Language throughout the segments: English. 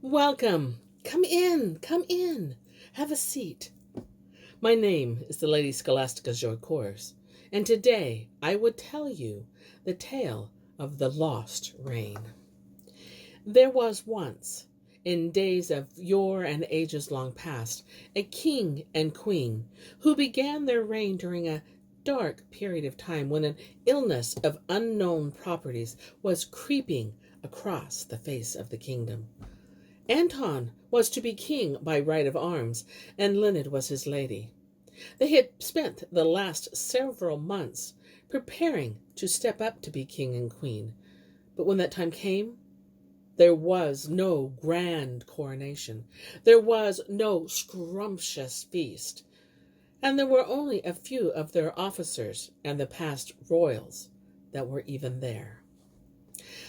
Welcome. Come in, come in. Have a seat. My name is the Lady Scholastica Joy-Cours, and today I would tell you the tale of the lost reign. There was once, in days of yore and ages long past, a king and queen who began their reign during a dark period of time when an illness of unknown properties was creeping across the face of the kingdom. Anton was to be king by right of arms, and Lyned was his lady. They had spent the last several months preparing to step up to be king and queen, but when that time came, there was no grand coronation. There was no scrumptious feast, and there were only a few of their officers and the past royals that were even there.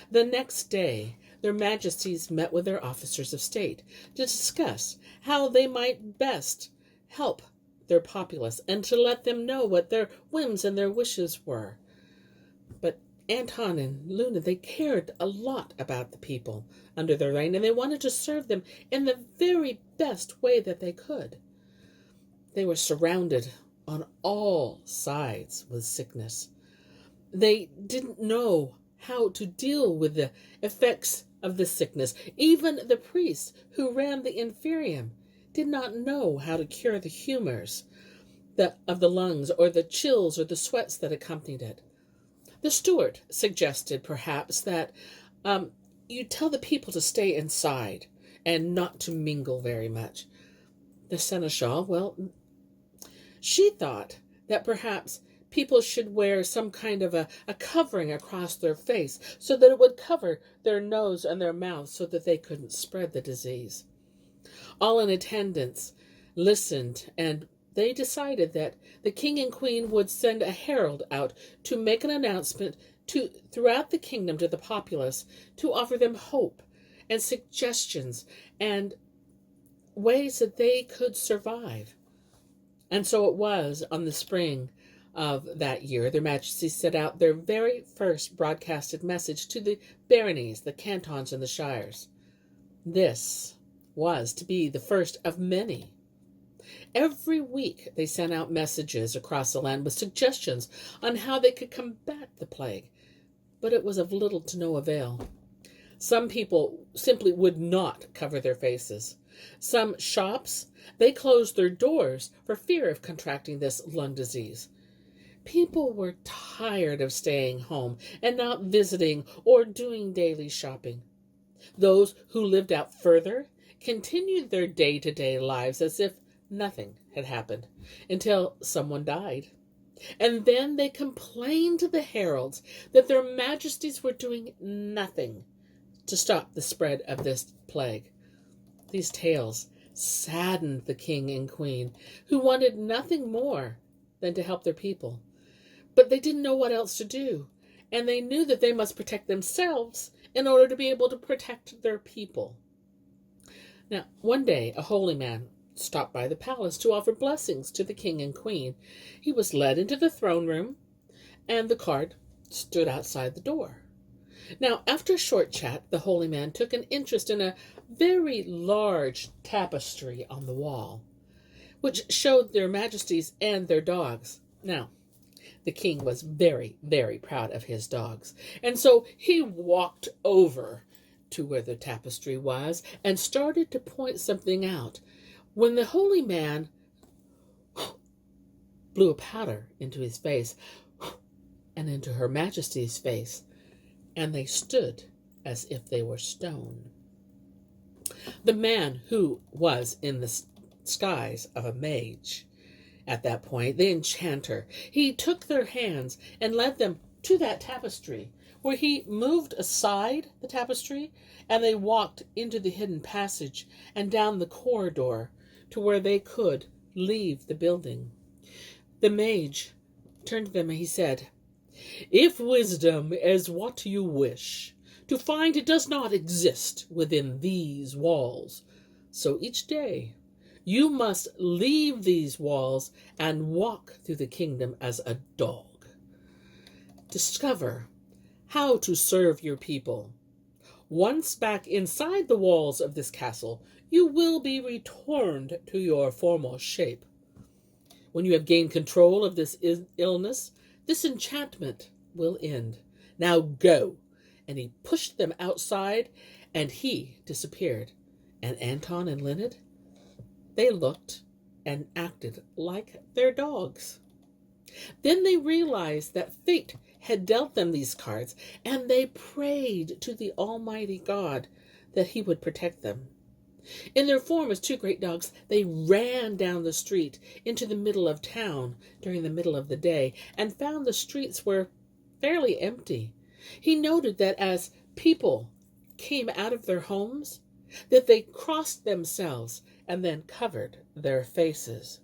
The next day, their majesties met with their officers of state to discuss how they might best help their populace and to let them know what their whims and their wishes were. But Anton and Luna, they cared a lot about the people under their reign, and they wanted to serve them in the very best way that they could. They were surrounded on all sides with sickness. They didn't know how to deal with the effects of the sickness. Even the priests who ran the inferium did not know how to cure the humors of the lungs or the chills or the sweats that accompanied it. The steward suggested perhaps that you tell the people to stay inside and not to mingle very much. The seneschal, well, she thought that perhaps people should wear some kind of a covering across their face so that it would cover their nose and their mouth so that they couldn't spread the disease. All in attendance listened, and they decided that the king and queen would send a herald out to make an announcement throughout the kingdom to the populace to offer them hope and suggestions and ways that they could survive. And so it was on the spring of that year, their majesties set out their very first broadcasted message to the baronies, the cantons, and the shires. This was to be the first of many. Every week they sent out messages across the land with suggestions on how they could combat the plague, but it was of little to no avail. Some people simply would not cover their faces. Some shops, they closed their doors for fear of contracting this lung disease. People were tired of staying home and not visiting or doing daily shopping. Those who lived out further continued their day-to-day lives as if nothing had happened until someone died. And then they complained to the heralds that their majesties were doing nothing to stop the spread of this plague. These tales saddened the king and queen, who wanted nothing more than to help their people. But they didn't know what else to do, and they knew that they must protect themselves in order to be able to protect their people. Now, one day, a holy man stopped by the palace to offer blessings to the king and queen. He was led into the throne room, and the card stood outside the door. Now, after a short chat, the holy man took an interest in a very large tapestry on the wall, which showed their majesties and their dogs. Now, the king was very, very proud of his dogs, and so he walked over to where the tapestry was and started to point something out when the holy man blew a powder into his face and into Her Majesty's face, and they stood as if they were stone. The man, who was in the skies of a mage at that point, the enchanter, he took their hands and led them to that tapestry, where he moved aside the tapestry, and they walked into the hidden passage and down the corridor to where they could leave the building. The mage turned to them and he said, "If wisdom is what you wish to find, it does not exist within these walls. So each day you must leave these walls and walk through the kingdom as a dog. Discover how to serve your people, Once back inside the walls of this castle, you will be returned to your former shape. When you have gained control of this illness, this enchantment will end. Now go." And he pushed them outside, and he disappeared. And Anton and Leonid, they looked and acted like their dogs. Then they realized that fate had dealt them these cards, and they prayed to the Almighty God that he would protect them. In their form as two great dogs, they ran down the street into the middle of town during the middle of the day and found the streets were fairly empty. He noted that as people came out of their homes, that they crossed themselves and then covered their faces.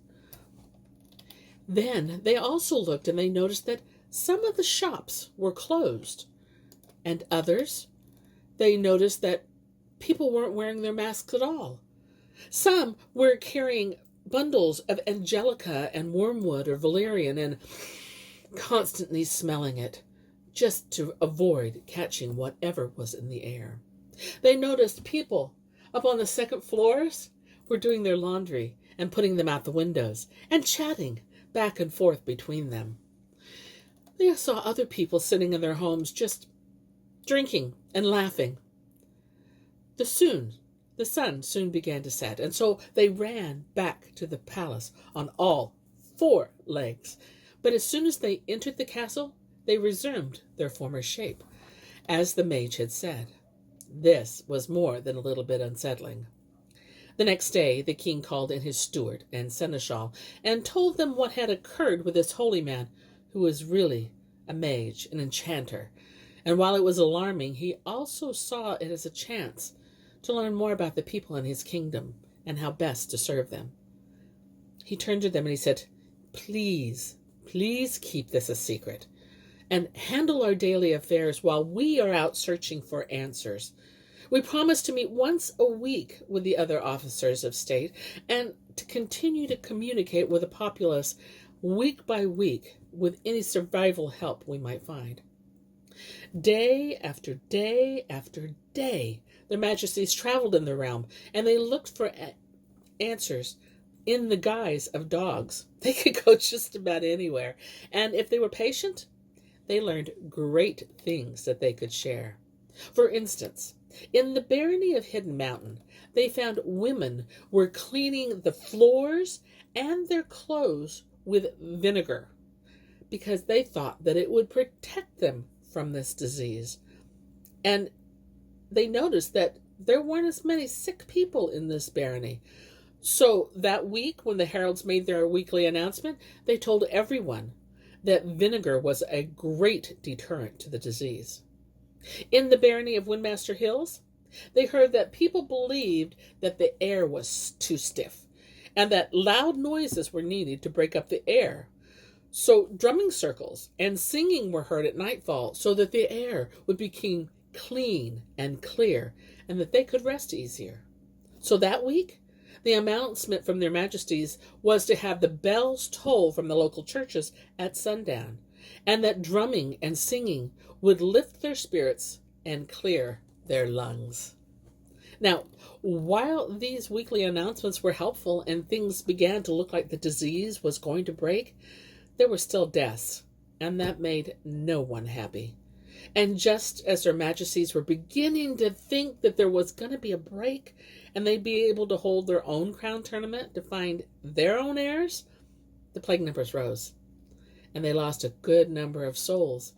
Then they also looked and they noticed that some of the shops were closed, and others, they noticed that people weren't wearing their masks at all. Some were carrying bundles of angelica and wormwood or valerian and constantly smelling it, just to avoid catching whatever was in the air. They noticed people up on the second floors were doing their laundry and putting them out the windows and chatting back and forth between them. They saw other people sitting in their homes just drinking and laughing. The sun soon began to set, and so they ran back to the palace on all four legs. But as soon as they entered the castle, they resumed their former shape, as the mage had said. This was more than a little bit unsettling. The next day, the king called in his steward and seneschal and told them what had occurred with this holy man, who was really a mage, an enchanter. And while it was alarming, he also saw it as a chance to learn more about the people in his kingdom and how best to serve them. He turned to them and he said, please keep this a secret and handle our daily affairs while we are out searching for answers. We promise to meet once a week with the other officers of state and to continue to communicate with the populace week by week with any survival help we might find. Day after day after day, their majesties traveled in the realm, and they looked for answers in the guise of dogs. They could go just about anywhere, and if they were patient, they learned great things that they could share. For instance, in the barony of Hidden Mountain, they found women were cleaning the floors and their clothes with vinegar because they thought that it would protect them from this disease. And they noticed that there weren't as many sick people in this barony. So that week, when the heralds made their weekly announcement, they told everyone that vinegar was a great deterrent to the disease. In the barony of Windmaster Hills, they heard that people believed that the air was too stiff and that loud noises were needed to break up the air. So drumming circles and singing were heard at nightfall so that the air would become clean and clear and that they could rest easier. So that week, the announcement from their majesties was to have the bells toll from the local churches at sundown, and that drumming and singing would lift their spirits and clear their lungs. Now, while these weekly announcements were helpful and things began to look like the disease was going to break, there were still deaths, and that made no one happy. And just as their majesties were beginning to think that there was going to be a break and they'd be able to hold their own crown tournament to find their own heirs, the plague numbers rose, and they lost a good number of souls,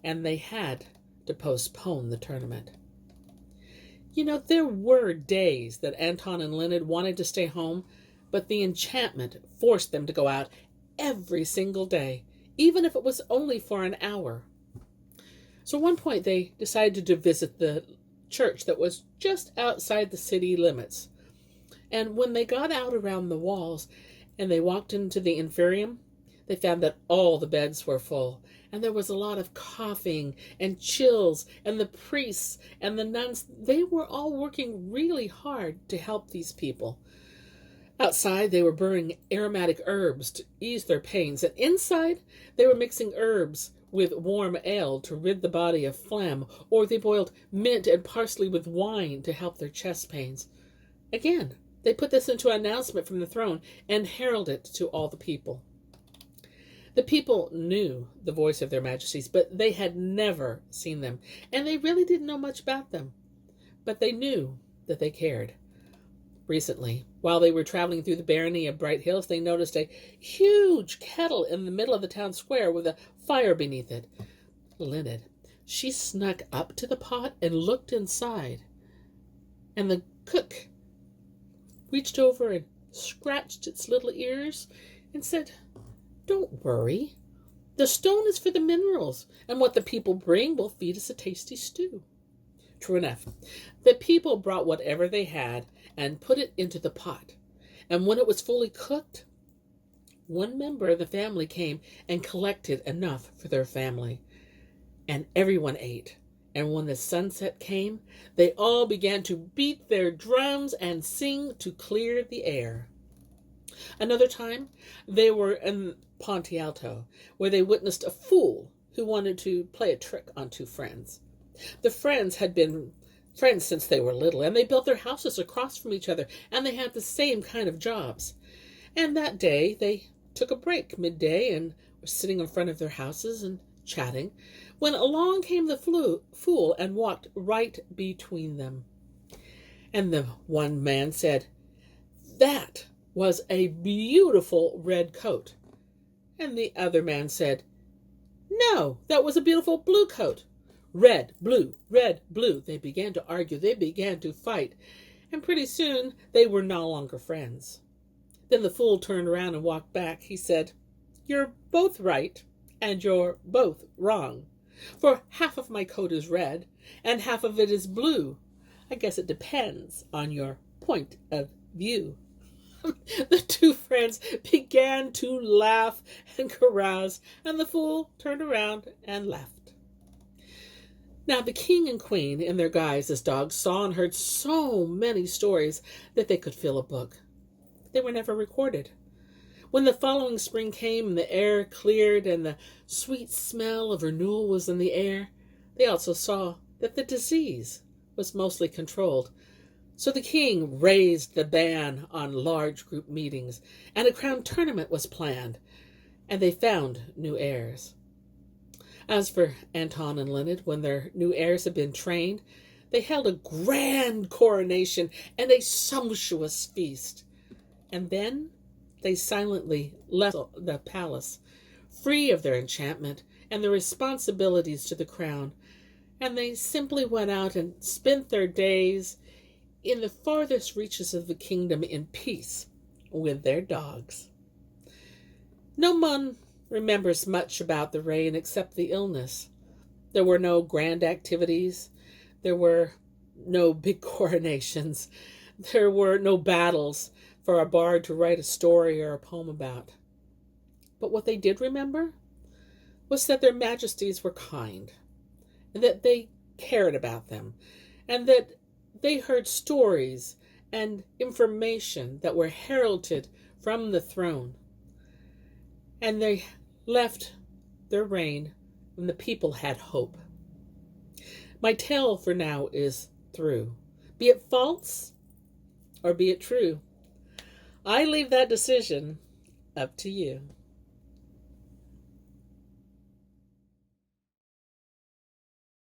and they had to postpone the tournament. You know, there were days that Anton and Leonid wanted to stay home, but the enchantment forced them to go out every single day, even if it was only for an hour. So at one point they decided to visit the church that was just outside the city limits. And when they got out around the walls and they walked into the inferium, they found that all the beds were full, and there was a lot of coughing and chills, and the priests and the nuns, they were all working really hard to help these people. Outside, they were burning aromatic herbs to ease their pains, and inside, they were mixing herbs with warm ale to rid the body of phlegm, or they boiled mint and parsley with wine to help their chest pains. Again, they put this into an announcement from the throne and heralded it to all the people. The people knew the voice of their majesties, but they had never seen them, and they really didn't know much about them. But they knew that they cared. Recently, while they were traveling through the barony of Bright Hills, they noticed a huge kettle in the middle of the town square with a fire beneath it. Linnet, she snuck up to the pot and looked inside. And the cook reached over and scratched its little ears and said, "Don't worry. The stone is for the minerals, and what the people bring will feed us a tasty stew." True enough. The people brought whatever they had and put it into the pot. And when it was fully cooked, one member of the family came and collected enough for their family. And everyone ate. And when the sunset came, they all began to beat their drums and sing to clear the air. Another time, they were in Ponte Alto, where they witnessed a fool who wanted to play a trick on two friends. The friends had been friends since they were little, and they built their houses across from each other, and they had the same kind of jobs. And that day, they took a break midday and were sitting in front of their houses and chatting, when along came the fool and walked right between them. And the one man said, "That was a beautiful red coat." And the other man said, "No, that was a beautiful blue coat." Red, blue, red, blue. They began to argue. They began to fight. And pretty soon they were no longer friends. Then the fool turned around and walked back. He said, "You're both right, and you're both wrong. For half of my coat is red, and half of it is blue. I guess it depends on your point of view." The two friends began to laugh and carouse, and the fool turned around and left. Now the king and queen, in their guise as dogs, saw and heard so many stories that they could fill a book. They were never recorded. When the following spring came and the air cleared and the sweet smell of renewal was in the air, they also saw that the disease was mostly controlled. So the king raised the ban on large group meetings, and a crown tournament was planned, and they found new heirs. As for Anton and Linnet, when their new heirs had been trained, they held a grand coronation and a sumptuous feast. And then they silently left the palace, free of their enchantment and the responsibilities to the crown, and they simply went out and spent their days in the farthest reaches of the kingdom in peace with their dogs. No one remembers much about the reign except the illness. There were no grand activities. There were no big coronations. There were no battles for a bard to write a story or a poem about. But what they did remember was that their majesties were kind, and that they cared about them, and that they heard stories and information that were heralded from the throne. And they left their reign when the people had hope. My tale for now is through. Be it false or be it true, I leave that decision up to you.